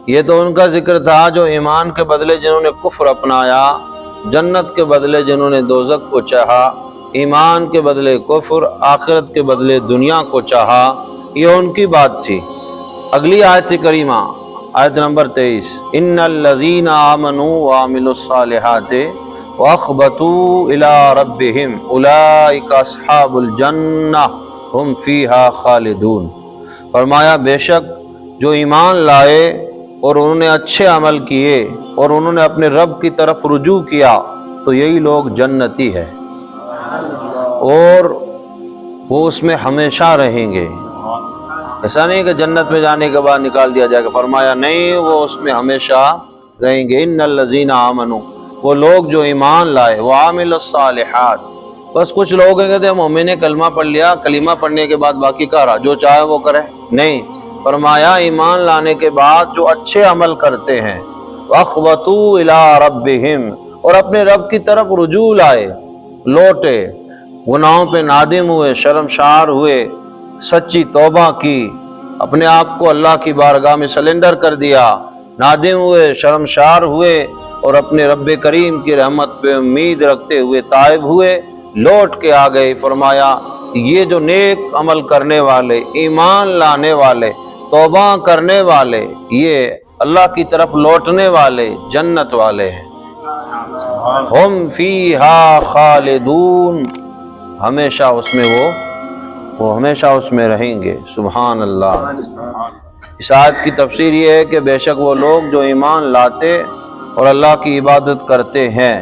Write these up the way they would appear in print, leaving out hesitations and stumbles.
یہ تو ان کا ذکر تھا جو ایمان کے بدلے جنہوں نے کفر اپنایا، جنت کے بدلے جنہوں نے دوزخ کو چاہا، ایمان کے بدلے کفر، آخرت کے بدلے دنیا کو چاہا، یہ ان کی بات تھی۔ اگلی آیت کریمہ، آیت نمبر 23، ان الذین آمنوا وعملوا الصالحات واخبتوا الی ربہم اولئک اصحاب الجنہ ہم فیہا خالدون۔ فرمایا بے شک جو ایمان لائے اور انہوں نے اچھے عمل کیے اور انہوں نے اپنے رب کی طرف رجوع کیا تو یہی لوگ جنتی ہے اور وہ اس میں ہمیشہ رہیں گے۔ ایسا نہیں کہ جنت میں جانے کے بعد نکال دیا جائے گا، فرمایا نہیں، وہ اس میں ہمیشہ رہیں گے۔ ان الذین آمنوا، وہ لوگ جو ایمان لائے، وعملوا الصالحات، بس کچھ لوگ ہیں کہتے ہیں مومن نے کلمہ پڑھ لیا، کلمہ پڑھنے کے بعد باقی کا رہا جو چاہے وہ کرے، نہیں، فرمایا ایمان لانے کے بعد جو اچھے عمل کرتے ہیں، واخبتوا الی ربہم، اور اپنے رب کی طرف رجوع لائے، لوٹے، گناہوں پہ نادم ہوئے، شرمسار ہوئے، سچی توبہ کی، اپنے آپ کو اللہ کی بارگاہ میں سلنڈر کر دیا، نادم ہوئے، شرمسار ہوئے اور اپنے رب کریم کی رحمت پہ امید رکھتے ہوئے تائب ہوئے، لوٹ کے آ گئے۔ فرمایا یہ جو نیک عمل کرنے والے، ایمان لانے والے، توبہ کرنے والے، یہ اللہ کی طرف لوٹنے والے جنت والے ہیں۔ ہم فیہا خالدون، ہمیشہ اس میں وہ ہمیشہ اس میں رہیں گے۔ سبحان اللہ۔ اس آیت کی تفسیر یہ ہے کہ بے شک وہ لوگ جو ایمان لاتے اور اللہ کی عبادت کرتے ہیں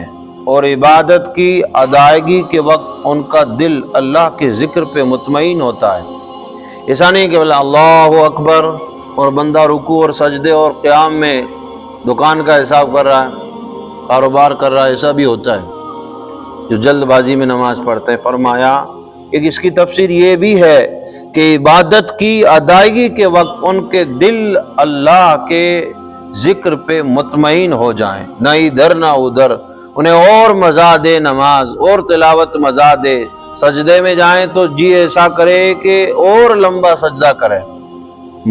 اور عبادت کی ادائیگی کے وقت ان کا دل اللہ کے ذکر پہ مطمئن ہوتا ہے۔ ایسا نہیں کہ اللہ اکبر اور بندہ رکوع اور سجدے اور قیام میں دکان کا حساب کر رہا ہے، کاروبار کر رہا ہے، ایسا بھی ہوتا ہے جو جلد بازی میں نماز پڑھتے ہیں۔ فرمایا ایک اس کی تفسیر یہ بھی ہے کہ عبادت کی ادائیگی کے وقت ان کے دل اللہ کے ذکر پہ مطمئن ہو جائیں، نہ ادھر نہ ادھر، انہیں اور مزہ دے نماز اور تلاوت مزہ دے، سجدے میں جائیں تو جی ایسا کرے کہ اور لمبا سجدہ کرے،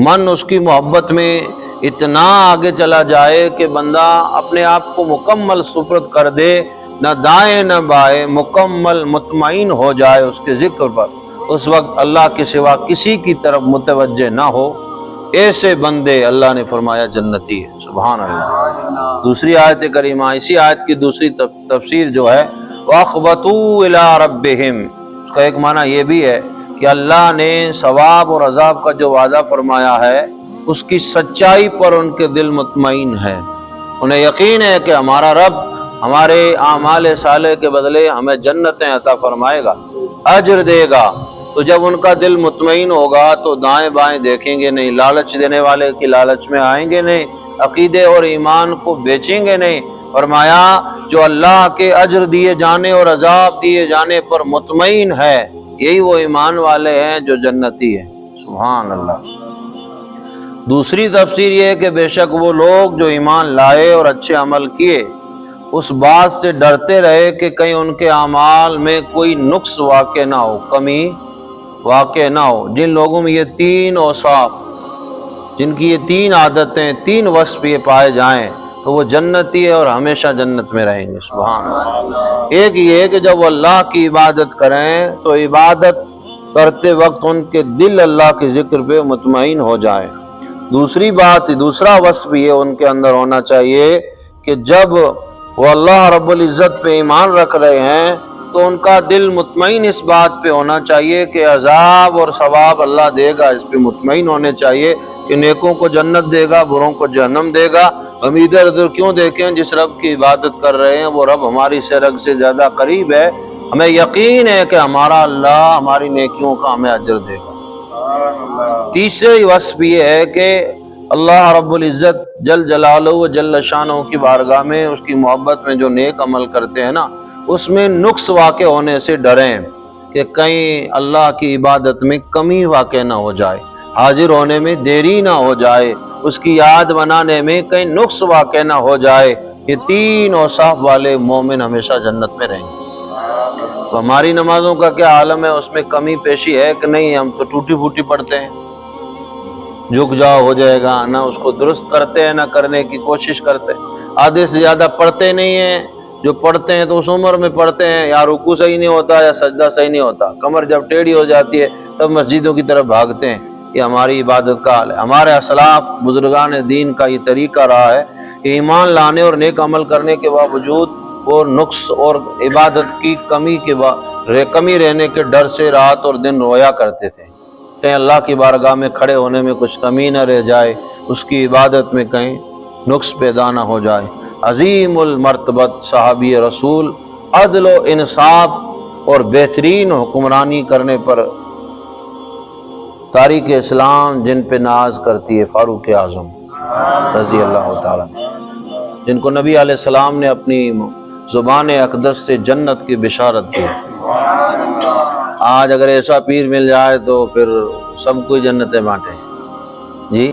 من اس کی محبت میں اتنا آگے چلا جائے کہ بندہ اپنے آپ کو مکمل سپرد کر دے، نہ دائیں نہ بائیں، مکمل مطمئن ہو جائے اس کے ذکر پر، اس وقت اللہ کے سوا کسی کی طرف متوجہ نہ ہو، ایسے بندے اللہ نے فرمایا جنتی ہے۔ سبحان اللہ۔ دوسری آیت کریمہ، اسی آیت کی دوسری تفسیر جو ہے وَأَخْبَتُوا إِلَىٰ رَبِّهِمْ، اس کا ایک معنی یہ بھی ہے کہ اللہ نے ثواب اور عذاب کا جو وعدہ فرمایا ہے اس کی سچائی پر ان کے دل مطمئن ہے، انہیں یقین ہے کہ ہمارا رب ہمارے اعمال صالح کے بدلے ہمیں جنتیں عطا فرمائے گا، اجر دے گا۔ تو جب ان کا دل مطمئن ہوگا تو دائیں بائیں دیکھیں گے نہیں، لالچ دینے والے کی لالچ میں آئیں گے نہیں، عقیدے اور ایمان کو بیچیں گے نہیں۔ فرمایا جو اللہ کے اجر دیے جانے اور عذاب دیے جانے پر مطمئن ہے، یہی وہ ایمان والے ہیں جو جنتی ہیں۔ سبحان اللہ۔ دوسری تفسیر یہ ہے کہ بے شک وہ لوگ جو ایمان لائے اور اچھے عمل کیے اس بات سے ڈرتے رہے کہ کہیں ان کے اعمال میں کوئی نقص واقع نہ ہو، کمی واقع نہ ہو۔ جن لوگوں میں یہ تین اوصاف، جن کی یہ تین عادتیں، تین وصف یہ پائے جائیں تو وہ جنتی ہے اور ہمیشہ جنت میں رہیں گے۔ سبحان اللہ۔ ایک یہ ہے کہ جب وہ اللہ کی عبادت کریں تو عبادت کرتے وقت ان کے دل اللہ کے ذکر پہ مطمئن ہو جائے۔ دوسری بات، دوسرا وصف یہ ان کے اندر ہونا چاہیے کہ جب وہ اللہ رب العزت پہ ایمان رکھ رہے ہیں تو ان کا دل مطمئن اس بات پہ ہونا چاہیے کہ عذاب اور ثواب اللہ دے گا، اس پہ مطمئن ہونے چاہیے کہ نیکوں کو جنت دے گا، بروں کو جہنم دے گا۔ ہم ادھر ادھر کیوں دیکھیں، جس رب کی عبادت کر رہے ہیں وہ رب ہماری رگ سے زیادہ قریب ہے، ہمیں یقین ہے کہ ہمارا اللہ ہماری نیکیوں کا ہمیں اجر دے گا۔ تیسری وصف یہ ہے کہ اللہ رب العزت جل جلالہ و جل شانہ کی بارگاہ میں اس کی محبت میں جو نیک عمل کرتے ہیں نا، اس میں نقص واقع ہونے سے ڈریں کہ کہیں اللہ کی عبادت میں کمی واقع نہ ہو جائے، حاضر ہونے میں دیری نہ ہو جائے، اس کی یاد بنانے میں کہیں نقص واقع نہ ہو جائے۔ یہ تین اوصاف والے مومن ہمیشہ جنت میں رہیں گے۔ تو ہماری نمازوں کا کیا عالم ہے، اس میں کمی پیشی ہے کہ نہیں؟ ہم تو ٹوٹی پھوٹی پڑھتے ہیں، جھک جاؤ ہو جائے گا، نہ اس کو درست کرتے ہیں نہ کرنے کی کوشش کرتے، آدھے سے زیادہ پڑھتے نہیں ہیں، جو پڑھتے ہیں تو اس عمر میں پڑھتے ہیں یا رکوع صحیح نہیں ہوتا یا سجدہ صحیح نہیں ہوتا، کمر جب ٹیڑھی ہو جاتی ہے تب مسجدوں کی طرف بھاگتے ہیں۔ یہ ہماری عبادت کا حال ہے۔ ہمارے اسلاف بزرگان دین کا یہ طریقہ رہا ہے کہ ایمان لانے اور نیک عمل کرنے کے باوجود وہ نقص اور عبادت کی کمی رہنے کے ڈر سے رات اور دن رویا کرتے تھے، کہیں اللہ کی بارگاہ میں کھڑے ہونے میں کچھ کمی نہ رہ جائے، اس کی عبادت میں کہیں نقص پیدا نہ ہو جائے۔ عظیم المرتبت صحابی رسول عدل و انصاف اور بہترین حکمرانی کرنے پر تاریخ اسلام جن پہ ناز کرتی ہے، فاروق اعظم رضی اللہ تعالیٰ، جن کو نبی علیہ السلام نے اپنی زبان اقدس سے جنت کی بشارت دی۔ آج اگر ایسا پیر مل جائے تو پھر سب کو جنتیں بانٹیں۔ جی